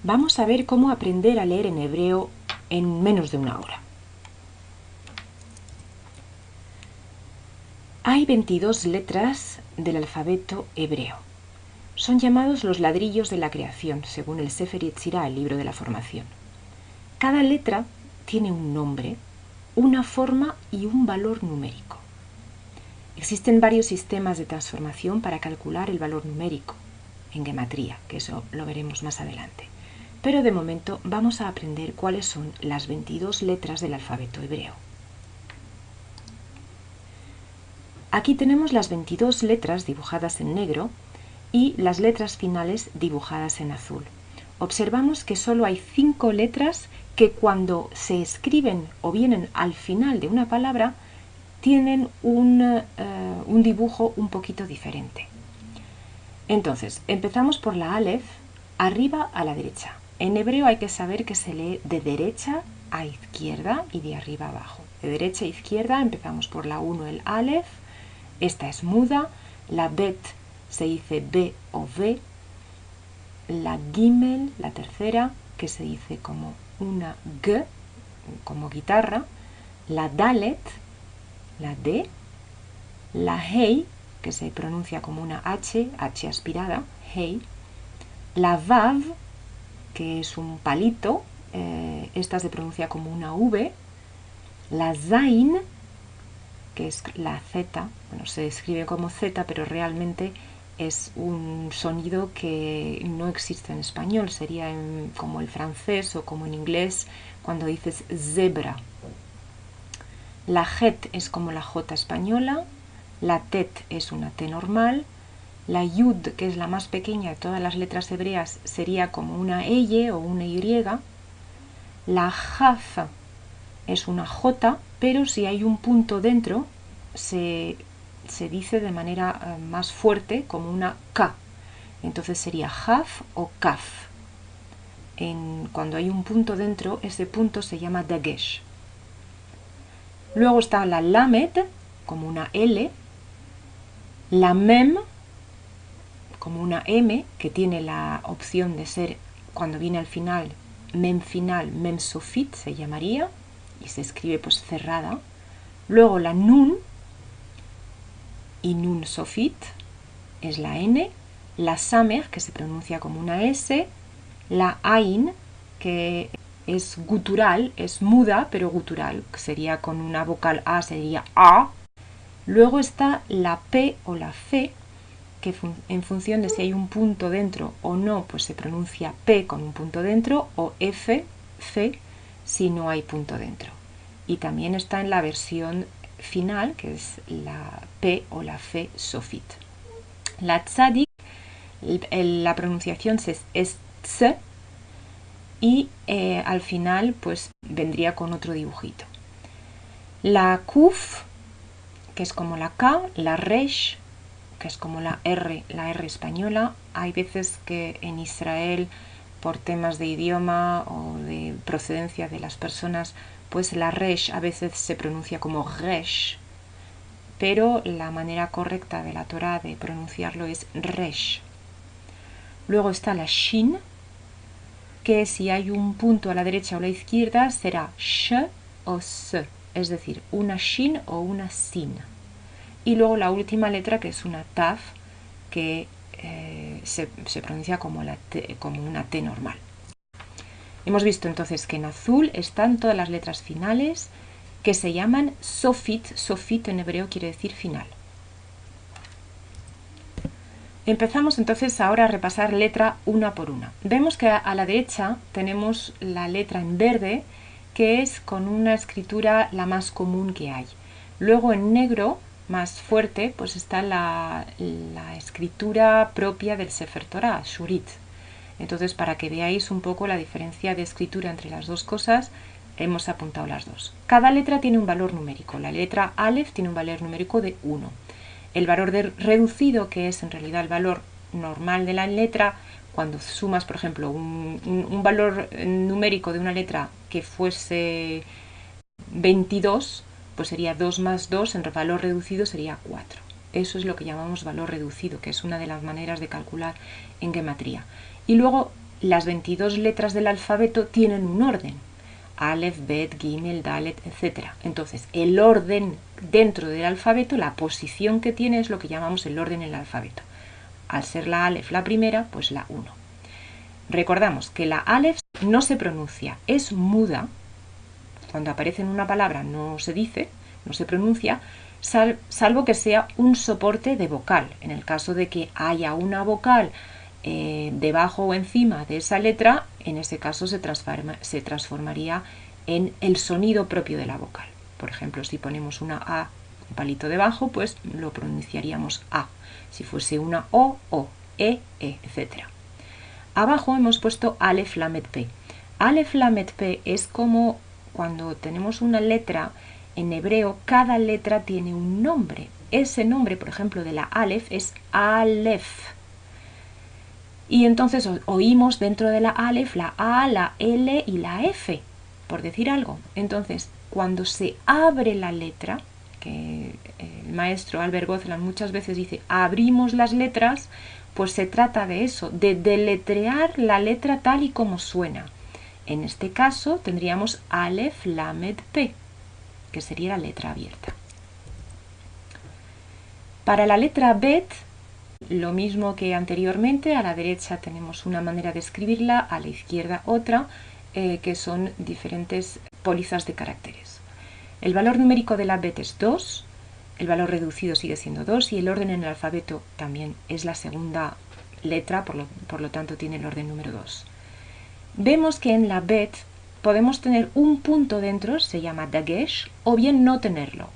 Vamos a ver cómo aprender a leer en hebreo en menos de una hora. Hay 22 letras del alfabeto hebreo. Son llamados los ladrillos de la creación, según el Sefer Yetzirah, el libro de la formación. Cada letra tiene un nombre, una forma y un valor numérico. Existen varios sistemas de transformación para calcular el valor numérico, en gematría, que eso lo veremos más adelante. Pero de momento vamos a aprender cuáles son las 22 letras del alfabeto hebreo. Aquí tenemos las 22 letras dibujadas en negro y las letras finales dibujadas en azul. Observamos que solo hay 5 letras que cuando se escriben o vienen al final de una palabra tienen un dibujo un poquito diferente. Entonces, empezamos por la Aleph, arriba a la derecha. En hebreo hay que saber que se lee de derecha a izquierda y de arriba a abajo. De derecha a izquierda empezamos por la 1, el Aleph. Esta es muda. La Bet se dice B o V. La Gimel, la tercera, que se dice como una G, como guitarra. La Dalet, la D. La Hei, que se pronuncia como una H, H aspirada, Hei. La Vav, que es un palito, esta se pronuncia como una V. La Zain, que es la Z, bueno, se escribe como Z, pero realmente es un sonido que no existe en español, sería como el francés o como en inglés cuando dices zebra. La Het es como la J española, la Tet es una T normal, la Yud, que es la más pequeña de todas las letras hebreas, sería como una Y o una Y. La Jaf es una J, pero si hay un punto dentro, se dice de manera más fuerte como una K. Entonces sería Jaf o Kaf. Cuando hay un punto dentro, ese punto se llama Dagesh. Luego está la Lamed, como una L. La Mem, como una M, que tiene la opción de ser, cuando viene al final, Mem Sofit se llamaría, y se escribe pues cerrada. Luego la Nun, y Nun Sofit, es la N. La Samer, que se pronuncia como una S. La Ain, que es gutural, es muda, pero gutural, que sería con una vocal A, sería A. Luego está la P o la F, que en función de si hay un punto dentro o no, pues se pronuncia P con un punto dentro, o F, C, si no hay punto dentro. Y también está en la versión final, que es la P o la F Sofit. La Tzadik, la pronunciación es Ts, y al final pues vendría con otro dibujito. La Kuf, que es como la K, la Resh, que es como la R española. Hay veces que en Israel, por temas de idioma o de procedencia de las personas, pues la Resh a veces se pronuncia como Resh, pero la manera correcta de la Torah de pronunciarlo es Resh. Luego está la Shin, que si hay un punto a la derecha o a la izquierda será Sh o S, es decir, una Shin o una Sin. Y luego la última letra, que es una Taf, que se pronuncia como una T normal. Hemos visto entonces que en azul están todas las letras finales que se llaman Sofit. Sofit en hebreo quiere decir final. Empezamos entonces ahora a repasar letra una por una. Vemos que a la derecha tenemos la letra en verde, que es con una escritura la más común que hay. Luego en negro, más fuerte, pues está la escritura propia del Sefer Torah, Shurit. Entonces, para que veáis un poco la diferencia de escritura entre las dos cosas, hemos apuntado las dos. Cada letra tiene un valor numérico. La letra Aleph tiene un valor numérico de 1. El valor reducido, que es en realidad el valor normal de la letra, cuando sumas, por ejemplo, un valor numérico de una letra que fuese 22, pues sería 2 más 2, en valor reducido sería 4. Eso es lo que llamamos valor reducido, que es una de las maneras de calcular en gematría. Y luego las 22 letras del alfabeto tienen un orden. Aleph, Bet, Gimel, Dalet, etc. Entonces, el orden dentro del alfabeto, la posición que tiene es lo que llamamos el orden en el alfabeto. Al ser la Aleph la primera, pues la 1. Recordamos que la Aleph no se pronuncia, es muda. Cuando aparece en una palabra no se dice, no se pronuncia, salvo que sea un soporte de vocal. En el caso de que haya una vocal debajo o encima de esa letra, en ese caso se transformaría en el sonido propio de la vocal. Por ejemplo, si ponemos una A, un palito debajo, pues lo pronunciaríamos A. Si fuese una O, etc. Abajo hemos puesto Aleph Lamed Pe. Aleph Lamed Pe es como cuando tenemos una letra en hebreo, cada letra tiene un nombre. Ese nombre, por ejemplo, de la Aleph es Aleph. Y entonces oímos dentro de la Aleph la A, la L y la F, por decir algo. Entonces, cuando se abre la letra, que el maestro Albert Gozlan muchas veces dice, abrimos las letras, pues se trata de eso, de deletrear la letra tal y como suena. En este caso tendríamos Aleph, Lamed, Pe, que sería la letra abierta. Para la letra Bet, lo mismo que anteriormente, a la derecha tenemos una manera de escribirla, a la izquierda otra, que son diferentes pólizas de caracteres. El valor numérico de la Bet es 2, el valor reducido sigue siendo 2 y el orden en el alfabeto también es la segunda letra, por lo tanto tiene el orden número 2. Vemos que en la Bet podemos tener un punto dentro, se llama dagesh, o bien no tenerlo.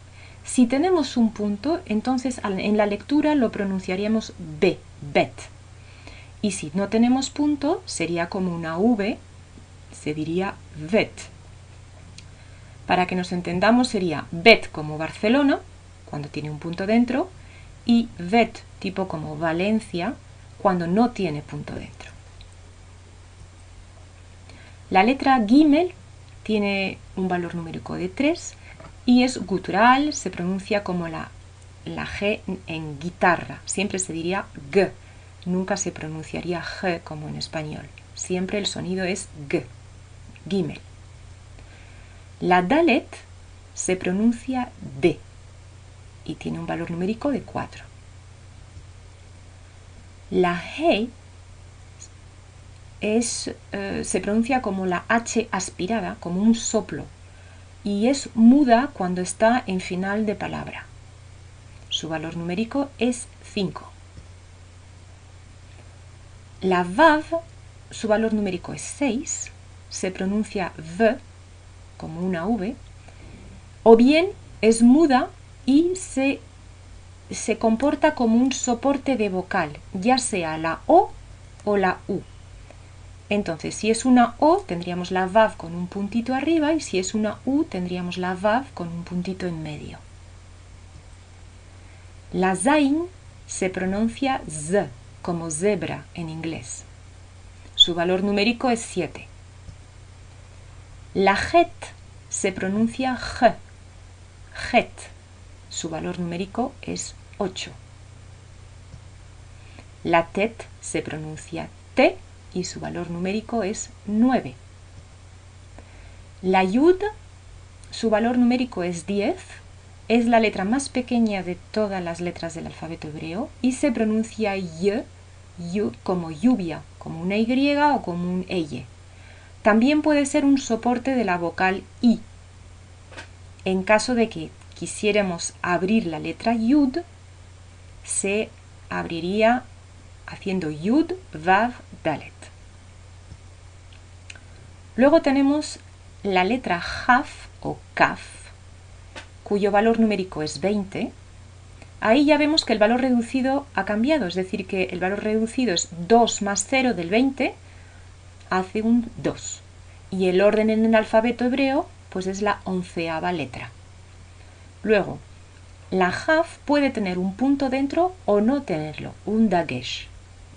Si tenemos un punto, entonces en la lectura lo pronunciaríamos B, bet. Y si no tenemos punto, sería como una V, se diría vet. Para que nos entendamos sería bet como Barcelona, cuando tiene un punto dentro, y vet tipo como Valencia, cuando no tiene punto dentro. La letra Gimel tiene un valor numérico de 3 y es gutural, se pronuncia como la G en guitarra, siempre se diría G, nunca se pronunciaría G como en español, siempre el sonido es G, Gimel. La Dalet se pronuncia D y tiene un valor numérico de 4. La Hey se pronuncia como la H aspirada, como un soplo, y es muda cuando está en final de palabra. Su valor numérico es 5. La Vav, su valor numérico es 6, se pronuncia V como una V, o bien es muda y se comporta como un soporte de vocal, ya sea la O o la U. Entonces, si es una O, tendríamos la Vav con un puntito arriba, y si es una U, tendríamos la Vav con un puntito en medio. La Zain se pronuncia Z, como zebra en inglés. Su valor numérico es 7. La Het se pronuncia G, Het. Su valor numérico es 8. La Tet se pronuncia T y su valor numérico es 9. La Yud, su valor numérico es 10, es la letra más pequeña de todas las letras del alfabeto hebreo y se pronuncia Y como lluvia, como una Y o como un Eye. También puede ser un soporte de la vocal I. En caso de que quisiéramos abrir la letra Yud, se abriría haciendo Yud, Vav, Dalet. Luego tenemos la letra Jaf o Kaf, cuyo valor numérico es 20. Ahí ya vemos que el valor reducido ha cambiado, es decir, que el valor reducido es 2 más 0 del 20, hace un 2. Y el orden en el alfabeto hebreo pues es la 11ª letra. Luego, la Jaf puede tener un punto dentro o no tenerlo, un dagesh.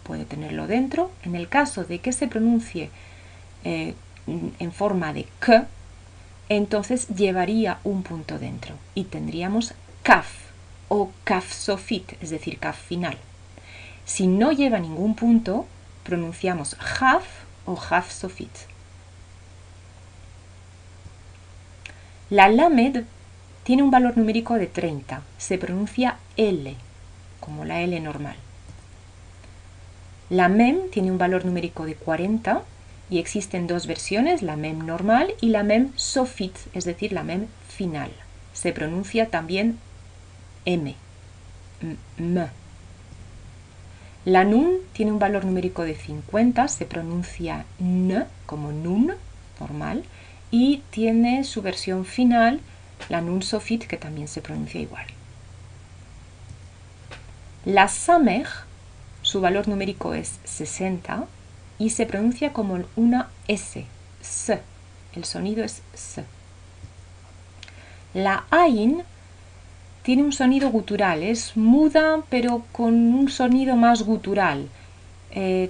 Puede tenerlo dentro. En el caso de que se pronuncie en forma de K, entonces llevaría un punto dentro y tendríamos Kaf o Kaf sofit, es decir, Kaf final. Si no lleva ningún punto, pronunciamos Jaf o Haf Sofit. La Lamed tiene un valor numérico de 30, se pronuncia L, como la L normal. La Mem tiene un valor numérico de 40 y existen dos versiones, la Mem normal y la Mem Sofit, es decir, la Mem final. Se pronuncia también M, M. La Nun tiene un valor numérico de 50, se pronuncia N, como Nun, normal, y tiene su versión final, la Nun Sofit, que también se pronuncia igual. La Samech, su valor numérico es 60 y se pronuncia como una S, S. El sonido es S. La Ain tiene un sonido gutural, es muda pero con un sonido más gutural.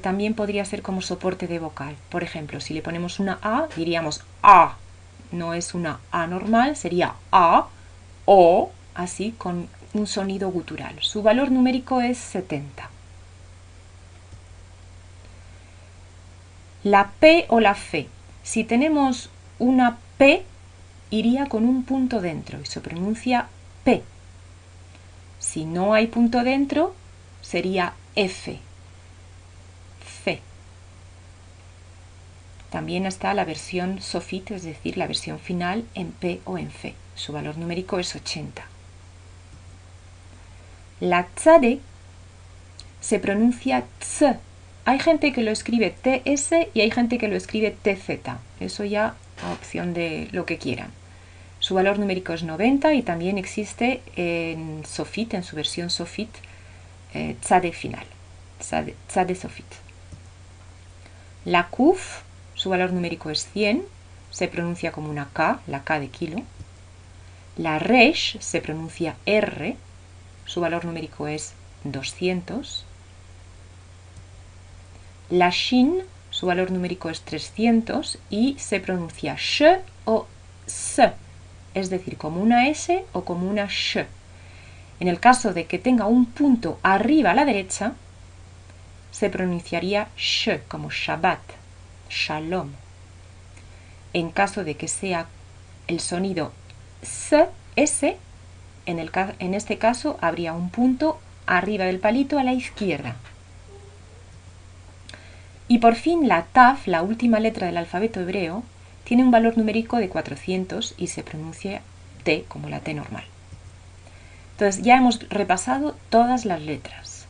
También podría ser como soporte de vocal. Por ejemplo, si le ponemos una A, diríamos A. No es una A normal, sería A, O, así con un sonido gutural. Su valor numérico es 70. La P o la F. Si tenemos una P, iría con un punto dentro y se pronuncia P. Si no hay punto dentro, sería F. F. También está la versión Sofit, es decir, la versión final en P o en F. Su valor numérico es 80. La Tzade se pronuncia Ts. Hay gente que lo escribe TS y hay gente que lo escribe TZ. Eso ya a opción de lo que quieran. Su valor numérico es 90 y también existe en Sofit, en su versión Sofit, Tzade final. Tzade Sofit. La Kuf, su valor numérico es 100, se pronuncia como una K, la K de kilo. La Resh se pronuncia R, su valor numérico es 200. La Shin, su valor numérico es 300 y se pronuncia Sh o S, es decir, como una S o como una Sh. En el caso de que tenga un punto arriba a la derecha, se pronunciaría Sh, como Shabbat, Shalom. En caso de que sea el sonido S, en este caso habría un punto arriba del palito a la izquierda. Y por fin la Taf, la última letra del alfabeto hebreo, tiene un valor numérico de 400 y se pronuncia T como la T normal. Entonces ya hemos repasado todas las letras.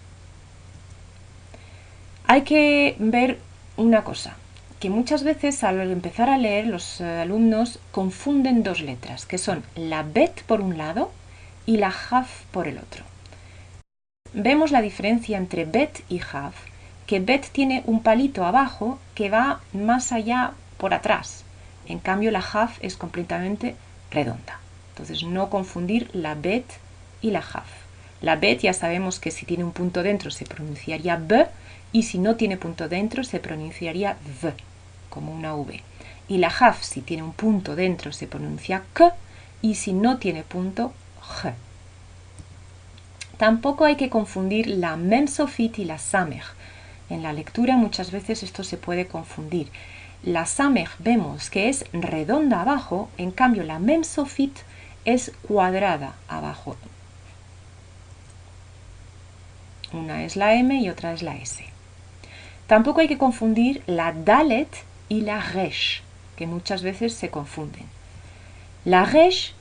Hay que ver una cosa, que muchas veces al empezar a leer los alumnos confunden dos letras, que son la Bet por un lado y la Haf por el otro. Vemos la diferencia entre Bet y Haf, que Bet tiene un palito abajo que va más allá por atrás. En cambio la Haf es completamente redonda. Entonces no confundir la Bet y la Haf. La Bet ya sabemos que si tiene un punto dentro se pronunciaría B y si no tiene punto dentro se pronunciaría V, como una V. Y la Haf si tiene un punto dentro se pronuncia K y si no tiene punto, G. Tampoco hay que confundir la Mem Sofit y la Samech. En la lectura muchas veces esto se puede confundir. La Samech vemos que es redonda abajo, en cambio la Mem Sofit es cuadrada abajo. Una es la M y otra es la S. Tampoco hay que confundir la Dalet y la Resh, que muchas veces se confunden. La Resh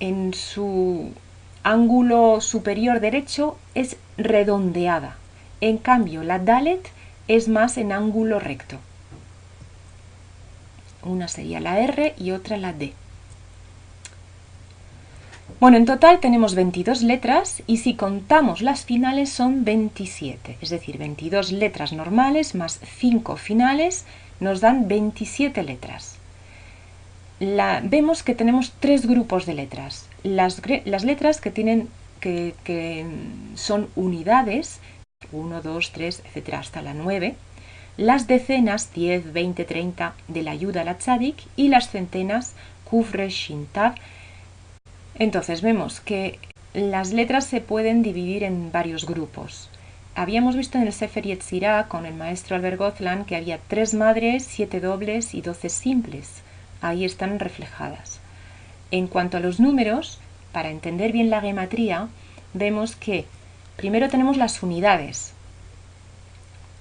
en su ángulo superior derecho es redondeada. En cambio, la Dalet es más en ángulo recto. Una sería la R y otra la D. Bueno, en total tenemos 22 letras y si contamos las finales son 27. Es decir, 22 letras normales más 5 finales nos dan 27 letras. Vemos que tenemos tres grupos de letras. Las letras que son unidades, 1, 2, 3, etc. hasta la 9, las decenas, 10, 20, 30, de la Yud a la Tzadik, y las centenas, Kuf, Resh, Shin, Tav. Entonces vemos que las letras se pueden dividir en varios grupos. habíamos visto en el Sefer Yetzirah con el maestro Albert Gozlan que había 3 madres, 7 dobles y 12 simples. Ahí están reflejadas. En cuanto a los números, para entender bien la gematría, vemos que primero tenemos las unidades.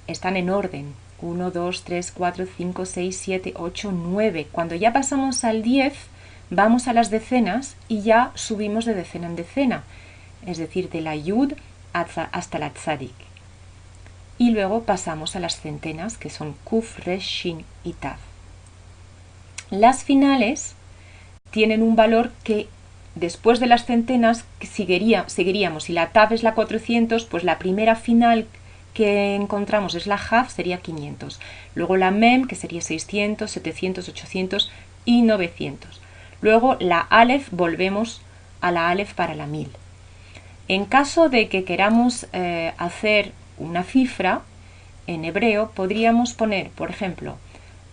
Están en orden. 1, 2, 3, 4, 5, 6, 7, 8, 9. Cuando ya pasamos al 10, vamos a las decenas y ya subimos de decena en decena. Es decir, de la Yud hasta la Tzadik. Y luego pasamos a las centenas, que son Kuf, Resh, Shin y Tav. Las finales tienen un valor que después de las centenas seguiríamos. Si la Tav es la 400, pues la primera final que encontramos es la Haf, sería 500. Luego la Mem, que sería 600, 700, 800 y 900. Luego la Aleph, volvemos a la Aleph para la 1000. En caso de que queramos hacer una cifra, en hebreo podríamos poner, por ejemplo,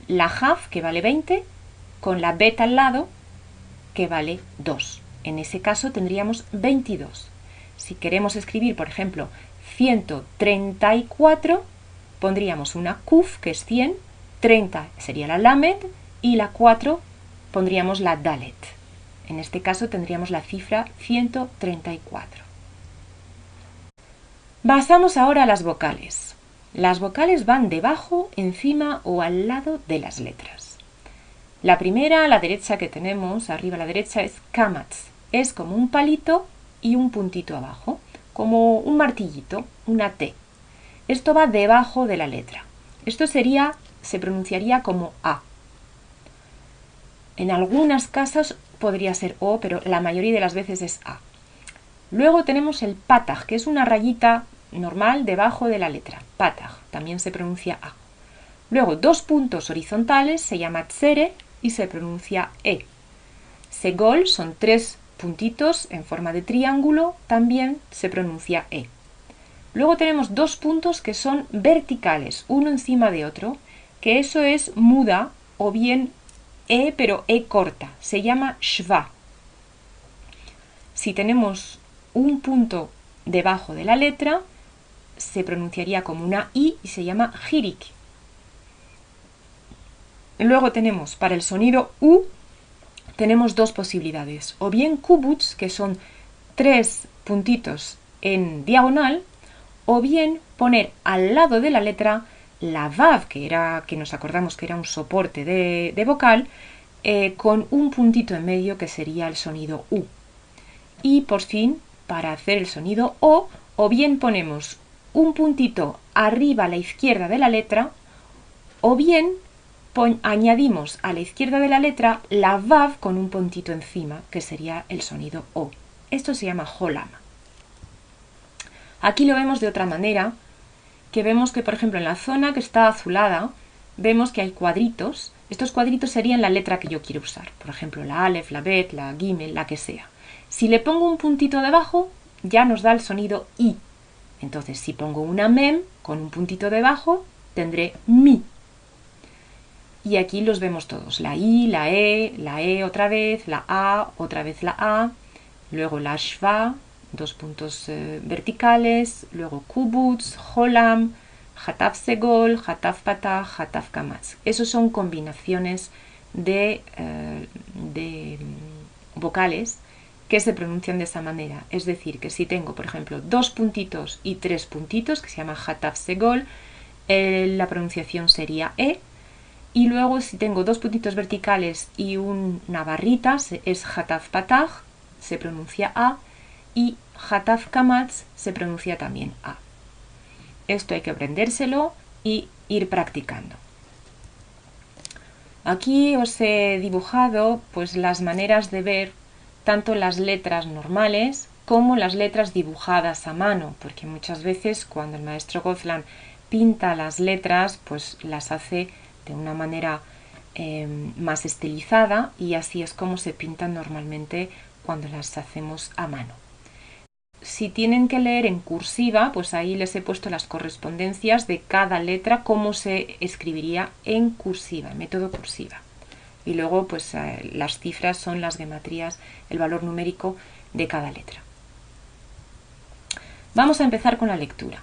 la Haf, que vale 20, con la Bet al lado, que vale 2. En ese caso tendríamos 22. Si queremos escribir, por ejemplo, 134, pondríamos una Kuf, que es 100, 30 sería la Lamed, y la 4 pondríamos la Dalet. En este caso tendríamos la cifra 134. Pasamos ahora a las vocales. Las vocales van debajo, encima o al lado de las letras. La primera, a la derecha que tenemos, arriba a la derecha, es Kamatz. Es como un palito y un puntito abajo, como un martillito, una T. Esto va debajo de la letra. Esto se pronunciaría como A. En algunas casas podría ser O, pero la mayoría de las veces es A. Luego tenemos el Patach, que es una rayita normal debajo de la letra. Patach, también se pronuncia A. Luego 2 puntos horizontales, se llama Tzere y se pronuncia E. Segol son 3 puntitos en forma de triángulo, también se pronuncia E. Luego tenemos 2 puntos que son verticales, uno encima de otro, que eso es muda o bien E, pero E corta, se llama Shva. Si tenemos un punto debajo de la letra, se pronunciaría como una I y se llama Hirik. Luego tenemos, para el sonido U, tenemos 2 posibilidades. O bien Kubutz, que son 3 puntitos en diagonal, o bien poner al lado de la letra la Vav, que nos acordamos que era un soporte de vocal, con un puntito en medio que sería el sonido U. Y por fin, para hacer el sonido O bien ponemos un puntito arriba a la izquierda de la letra, o bien añadimos a la izquierda de la letra la Vav con un puntito encima, que sería el sonido O. Esto se llama Holam. Aquí lo vemos de otra manera, que vemos que, por ejemplo, en la zona que está azulada, vemos que hay cuadritos. Estos cuadritos serían la letra que yo quiero usar. Por ejemplo, la Aleph, la Bet, la Gimel, la que sea. Si le pongo un puntito debajo, ya nos da el sonido I. Entonces, si pongo una Mem con un puntito debajo, tendré Mi. Y aquí los vemos todos. La I, la E otra vez la A, luego la Shva, 2 puntos verticales, luego Kubutz, Holam, Hataf Segol, Hataf Patach, Hataf Kamatz. Esos son combinaciones de vocales que se pronuncian de esa manera. Es decir, que si tengo, por ejemplo, 2 puntitos y 3 puntitos, que se llama Hataf Segol, la pronunciación sería E. Y luego, si tengo 2 puntitos verticales y una barrita, es Hataf Patach, se pronuncia A. Y Hataf Kamatz se pronuncia también A. Esto hay que aprendérselo y ir practicando. Aquí os he dibujado pues las maneras de ver tanto las letras normales como las letras dibujadas a mano, porque muchas veces cuando el maestro Gozlan pinta las letras, pues las hace de una manera más estilizada, y así es como se pintan normalmente cuando las hacemos a mano. Si tienen que leer en cursiva, pues ahí les he puesto las correspondencias de cada letra, cómo se escribiría en cursiva, método cursiva. Y luego pues las cifras son las gematrías, el valor numérico de cada letra. Vamos a empezar con la lectura.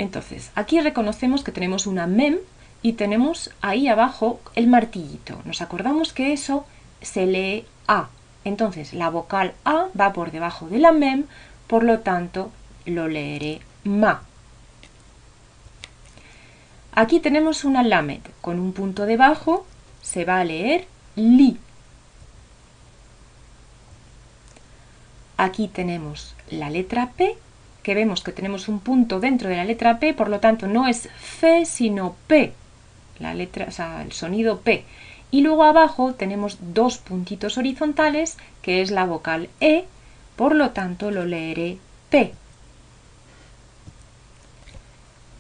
Entonces, aquí reconocemos que tenemos una mem y tenemos ahí abajo el martillito. Nos acordamos que eso se lee A. Entonces, la vocal A va por debajo de la mem, por lo tanto, lo leeré ma. Aquí tenemos una lamed. Con un punto debajo se va a leer li. Aquí tenemos la letra P, que vemos que tenemos un punto dentro de la letra P, por lo tanto no es F, sino P, la letra, o sea, el sonido P. Y luego abajo tenemos dos puntitos horizontales, que es la vocal E, por lo tanto lo leeré P.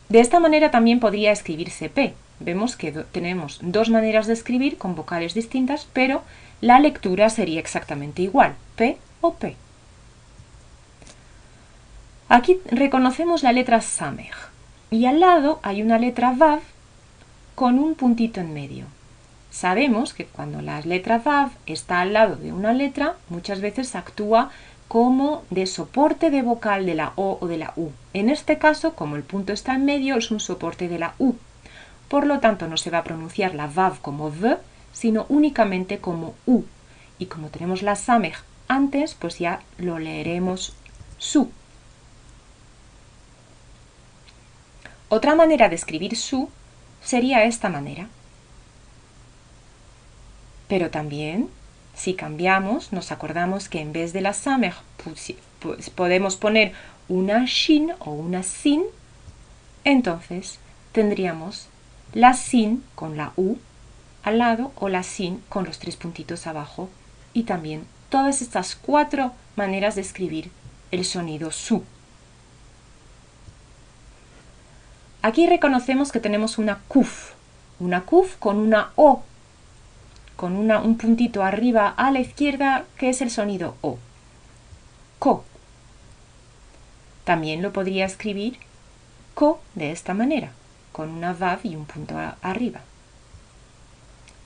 De esta manera también podría escribirse P. Vemos que tenemos dos maneras de escribir con vocales distintas, pero la lectura sería exactamente igual, P o P. Aquí reconocemos la letra Samech y al lado hay una letra Vav con un puntito en medio. Sabemos que cuando la letra Vav está al lado de una letra, muchas veces actúa como de soporte de vocal de la O o de la U. En este caso, como el punto está en medio, es un soporte de la U. Por lo tanto, no se va a pronunciar la Vav como V, sino únicamente como U. Y como tenemos la Samech antes, pues ya lo leeremos Su. Otra manera de escribir su sería esta manera. Pero también, si cambiamos, nos acordamos que en vez de la samech pues podemos poner una shin o una sin, entonces tendríamos la sin con la u al lado o la sin con los tres puntitos abajo y también todas estas cuatro maneras de escribir el sonido su. Aquí reconocemos que tenemos una kuf con una o, con un puntito arriba a la izquierda que es el sonido o. Ko. También lo podría escribir ko de esta manera, con una vav y un punto arriba.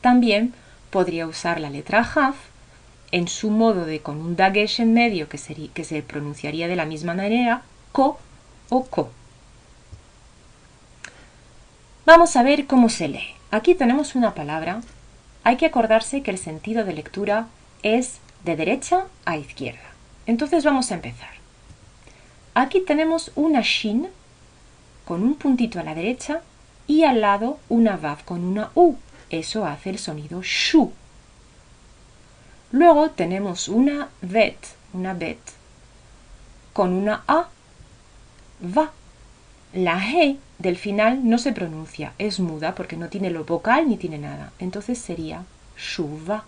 También podría usar la letra haf en su modo de con un dagesh en medio que se pronunciaría de la misma manera, ko o ko. Vamos a ver cómo se lee. Aquí tenemos una palabra. Hay que acordarse que el sentido de lectura es de derecha a izquierda. Entonces vamos a empezar. Aquí tenemos una shin con un puntito a la derecha y al lado una vav con una u. Eso hace el sonido shu. Luego tenemos una bet con una a, va. La G del final no se pronuncia, es muda porque no tiene lo vocal ni tiene nada. Entonces sería shuva.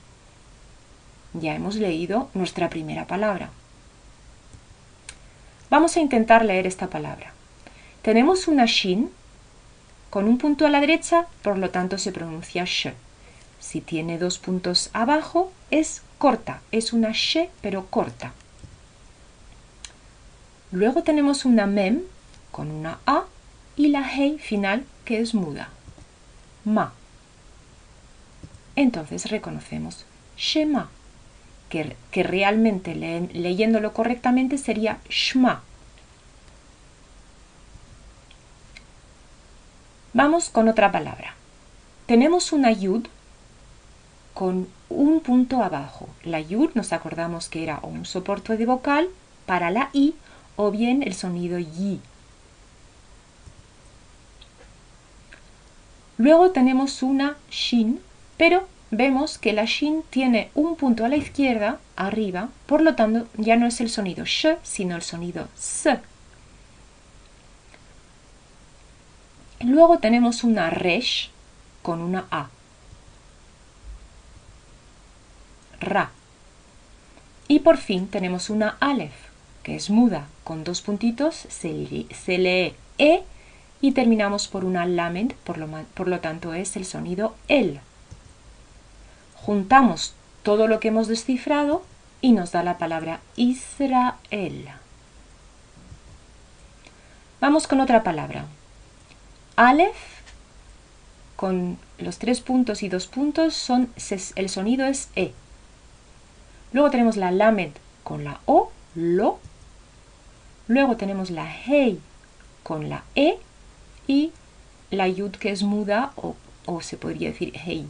Ya hemos leído nuestra primera palabra. Vamos a intentar leer esta palabra. Tenemos una shin con un punto a la derecha, por lo tanto se pronuncia sh. Si tiene dos puntos abajo, es corta, es una sh pero corta. Luego tenemos una mem con una a y la hey final que es muda, ma. Entonces reconocemos shema, que realmente leyéndolo correctamente sería shma. Vamos con otra palabra. Tenemos una yud con un punto abajo. La yud nos acordamos que era un soporte de vocal para la i o bien el sonido yi. Luego tenemos una shin, pero vemos que la shin tiene un punto a la izquierda, arriba, por lo tanto ya no es el sonido sh, sino el sonido s. Luego tenemos una resh con una a. Ra. Y por fin tenemos una alef, que es muda, con dos puntitos, se lee e, y terminamos por una lamed, por lo tanto es el sonido el. Juntamos todo lo que hemos descifrado y nos da la palabra Israel. Vamos con otra palabra. Aleph, con los tres puntos y dos puntos, el sonido es e. Luego tenemos la lamed con la o, lo. Luego tenemos la hey con la e y la yud que es muda o se podría decir hey.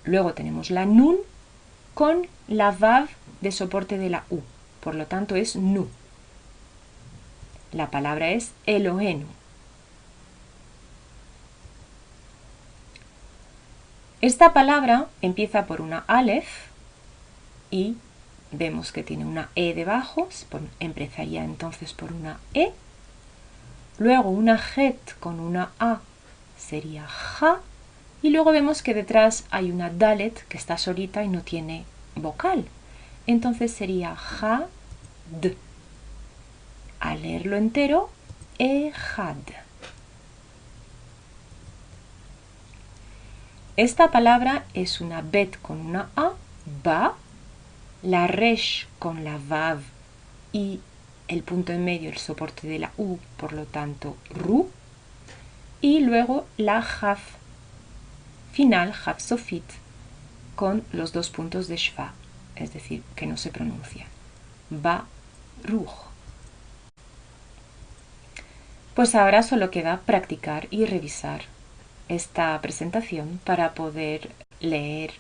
Luego tenemos la nun con la vav de soporte de la u, por lo tanto es nu. La palabra es Elohenu. Esta palabra empieza por una alef y vemos que tiene una e debajo, empezaría entonces por una e. Luego una het con una a sería ja. Y luego vemos que detrás hay una dalet que está solita y no tiene vocal. Entonces sería ja, d. Al leerlo entero, ejad. Esta palabra es una bet con una a, ba, la resh con la vav y el punto en medio, el soporte de la u, por lo tanto, ru, y luego la jaf final, jaf sofit, con los dos puntos de shva, es decir, que no se pronuncia. Ba, ruj. Pues ahora solo queda practicar y revisar esta presentación para poder leer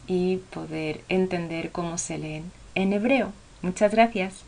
y poder entender cómo se leen en hebreo. Muchas gracias.